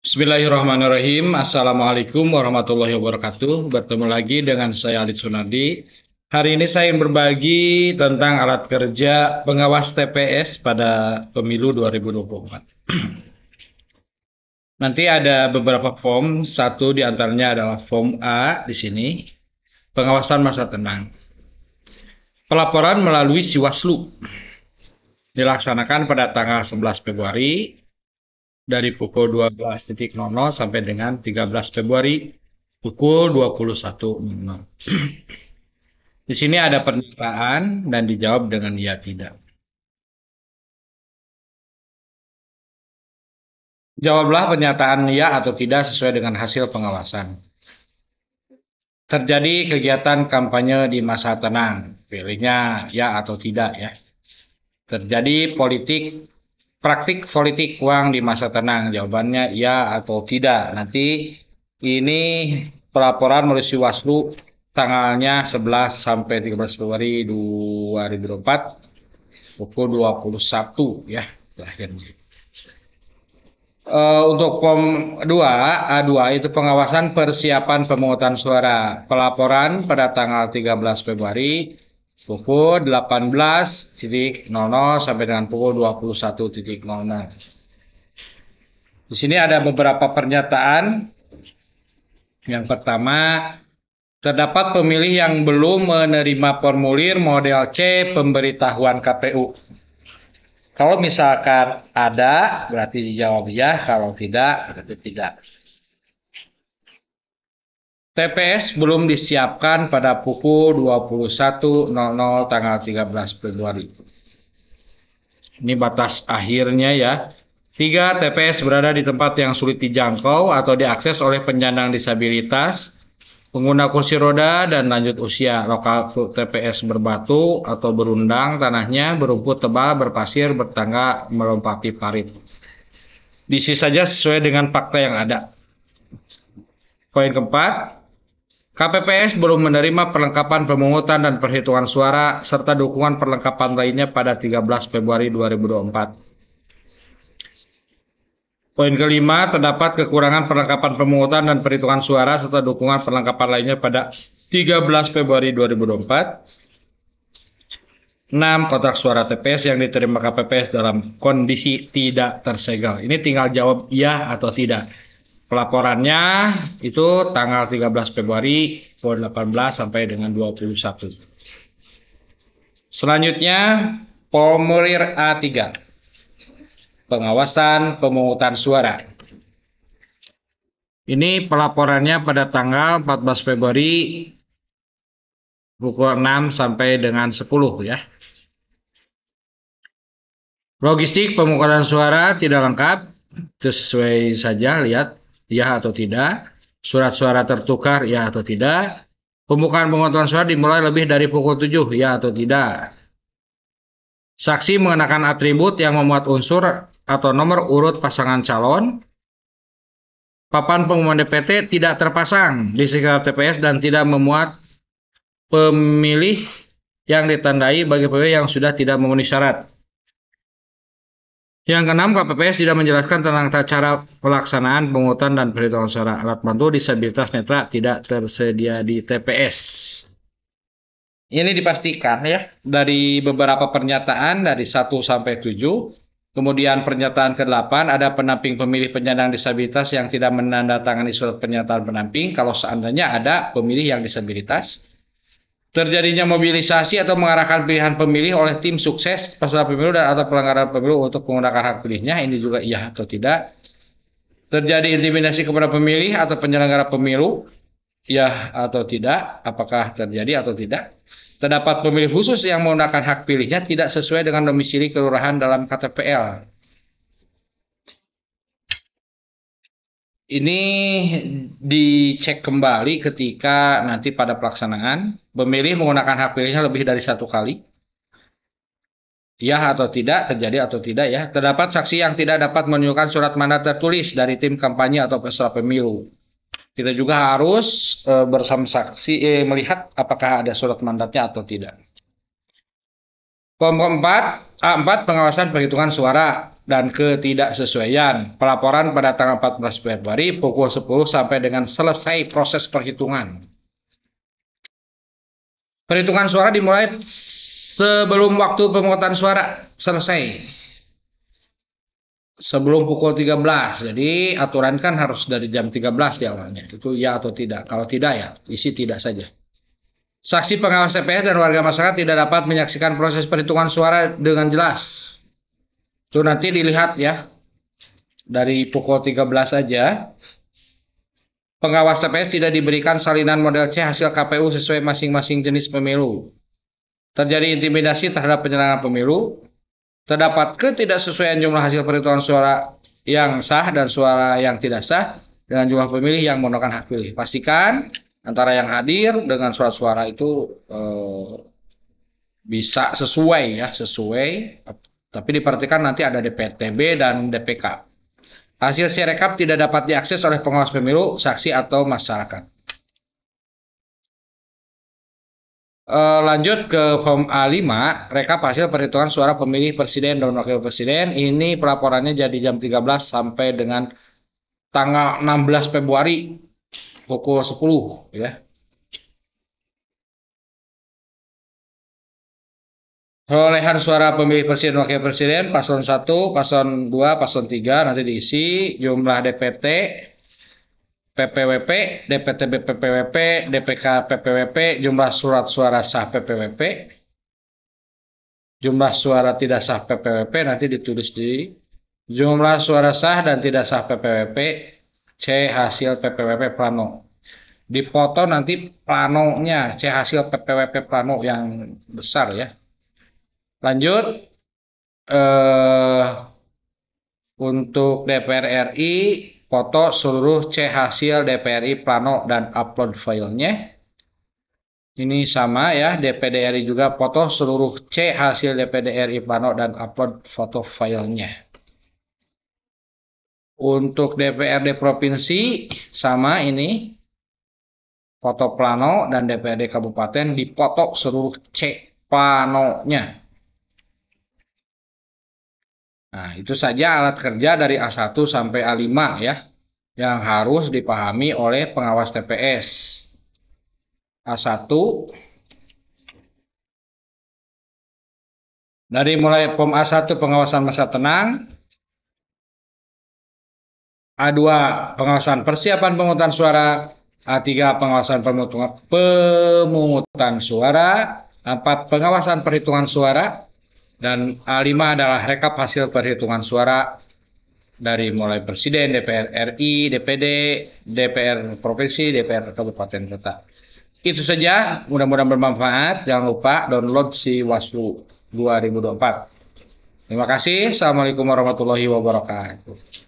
Bismillahirrahmanirrahim. Assalamualaikum warahmatullahi wabarakatuh. Bertemu lagi dengan saya Alid Sunardi. Hari ini saya ingin berbagi tentang alat kerja pengawas TPS pada pemilu 2024. Nanti ada beberapa form, satu di antaranya adalah form A di sini, pengawasan masa tenang. Pelaporan melalui Siwaslu dilaksanakan pada tanggal 11 Februari dari pukul 12.00 sampai dengan 13 Februari pukul 21.00. Di sini ada pernyataan dan dijawab dengan ya tidak. Jawablah pernyataan ya atau tidak sesuai dengan hasil pengawasan. Terjadi kegiatan kampanye di masa tenang. Pilihnya ya atau tidak ya. Terjadi praktik politik uang di masa tenang. Jawabannya ya atau tidak. Nanti ini pelaporan melalui Siwaslu tanggalnya 11 sampai 13 Februari 2024 pukul 21 ya terakhirnya. Untuk form 2, A2 itu pengawasan persiapan pemungutan suara. Pelaporan pada tanggal 13 Februari pukul 18.00 sampai dengan pukul 21.00. Di sini ada beberapa pernyataan. Yang pertama, terdapat pemilih yang belum menerima formulir model C pemberitahuan KPU. Kalau misalkan ada, berarti dijawab ya. Kalau tidak, berarti tidak. TPS belum disiapkan pada pukul 21.00 tanggal 13 Februari. Ini batas akhirnya ya. 3. TPS berada di tempat yang sulit dijangkau atau diakses oleh penyandang disabilitas, pengguna kursi roda, dan lanjut usia. Lokal TPS berbatu atau berundang, tanahnya berumput tebal, berpasir, bertangga, melompati parit. Diisi saja sesuai dengan fakta yang ada. Poin keempat, KPPS belum menerima perlengkapan pemungutan dan perhitungan suara serta dukungan perlengkapan lainnya pada 13 Februari 2024. Poin kelima, terdapat kekurangan perlengkapan pemungutan dan perhitungan suara serta dukungan perlengkapan lainnya pada 13 Februari 2024. 6. Kotak suara TPS yang diterima KPPS dalam kondisi tidak tersegel. Ini tinggal jawab ya atau tidak. Pelaporannya itu tanggal 13 Februari pukul 18 sampai dengan 21. Selanjutnya, formulir A3. Pengawasan pemungutan suara. Ini pelaporannya pada tanggal 14 Februari pukul 6 sampai dengan 10 ya. Logistik pemungutan suara tidak lengkap. Itu sesuai saja, lihat ya atau tidak. Surat suara tertukar ya atau tidak. Pembukaan pemungutan suara dimulai lebih dari pukul 7 ya atau tidak. Saksi mengenakan atribut yang memuat unsur atau nomor urut pasangan calon. Papan pengumuman DPT tidak terpasang di sekitar TPS dan tidak memuat pemilih yang ditandai bagi pemilih yang sudah tidak memenuhi syarat. Yang keenam, KPPS tidak menjelaskan tentang cara pelaksanaan pemungutan dan perhitungan suara. Alat bantu disabilitas netra tidak tersedia di TPS. Ini dipastikan ya dari beberapa pernyataan dari 1 sampai 7. Kemudian pernyataan ke-8 ada pendamping pemilih penyandang disabilitas yang tidak menandatangani surat pernyataan pendamping kalau seandainya ada pemilih yang disabilitas. Terjadinya mobilisasi atau mengarahkan pilihan pemilih oleh tim sukses peserta pemilu dan atau pelanggaran pemilu untuk menggunakan hak pilihnya. Ini juga iya atau tidak. Terjadi intimidasi kepada pemilih atau penyelenggara pemilu. Ya atau tidak. Apakah terjadi atau tidak. Terdapat pemilih khusus yang menggunakan hak pilihnya tidak sesuai dengan domisili kelurahan dalam KTPL. Ini dicek kembali ketika nanti pada pelaksanaan pemilih menggunakan hak pilihnya lebih dari 1 kali. Ya atau tidak, terjadi atau tidak ya. Terdapat saksi yang tidak dapat menunjukkan surat mandat tertulis dari tim kampanye atau peserta pemilu. Kita juga harus bersama saksi melihat apakah ada surat mandatnya atau tidak. POM keempat, A4 pengawasan perhitungan suara dan ketidaksesuaian. Pelaporan pada tanggal 14 Februari pukul 10 sampai dengan selesai proses perhitungan. Perhitungan suara dimulai sebelum waktu pemungutan suara selesai. Sebelum pukul 13. Jadi aturan kan harus dari jam 13 di awalnya. Itu ya atau tidak. Kalau tidak ya isi tidak saja. Saksi pengawas TPS dan warga masyarakat tidak dapat menyaksikan proses perhitungan suara dengan jelas. Itu nanti dilihat ya. Dari pukul 13 saja. Pengawas TPS tidak diberikan salinan model C hasil KPU sesuai masing-masing jenis pemilu. Terjadi intimidasi terhadap penyelenggaraan pemilu. Terdapat ketidaksesuaian jumlah hasil perhitungan suara yang sah dan suara yang tidak sah dengan jumlah pemilih yang menggunakan hak pilih. Pastikan antara yang hadir dengan surat suara itu bisa sesuai ya, sesuai. Tapi diperhatikan nanti ada DPTB dan DPK. Hasil sirekap tidak dapat diakses oleh pengawas pemilu, saksi atau masyarakat. Lanjut ke form A5, rekap hasil perhitungan suara pemilih presiden dan wakil presiden. Ini pelaporannya jadi jam 13 sampai dengan tanggal 16 Februari pukul 10 ya. Perolehan suara pemilih presiden dan wakil presiden paslon 1, paslon 2, paslon 3 nanti diisi jumlah DPT, PPWP, DPTB PPWP, DPK PPWP, jumlah surat suara sah PPWP, jumlah suara tidak sah PPWP nanti ditulis di jumlah suara sah dan tidak sah PPWP, C hasil PPWP plano. Dipoto nanti planonya, C hasil PPWP plano yang besar ya. Lanjut, untuk DPR RI, foto seluruh C hasil DPR RI plano dan upload filenya. Ini sama ya, DPD RI juga foto seluruh C hasil DPD RI plano dan upload foto filenya. Untuk DPRD provinsi sama ini, foto plano dan DPRD kabupaten dipoto seluruh C planonya. Nah, itu saja alat kerja dari A1 sampai A5 ya, yang harus dipahami oleh pengawas TPS. A1, dari mulai POM A1 pengawasan masa tenang, A2 pengawasan persiapan pemungutan suara, A3 pengawasan pemungutan suara, A4 pengawasan perhitungan suara, dan A5 adalah rekap hasil perhitungan suara dari mulai presiden, DPR RI, DPD, DPR provinsi, DPR kabupaten kota. Itu saja, mudah-mudahan bermanfaat. Jangan lupa download si Waslu 2024. Terima kasih. Assalamualaikum warahmatullahi wabarakatuh.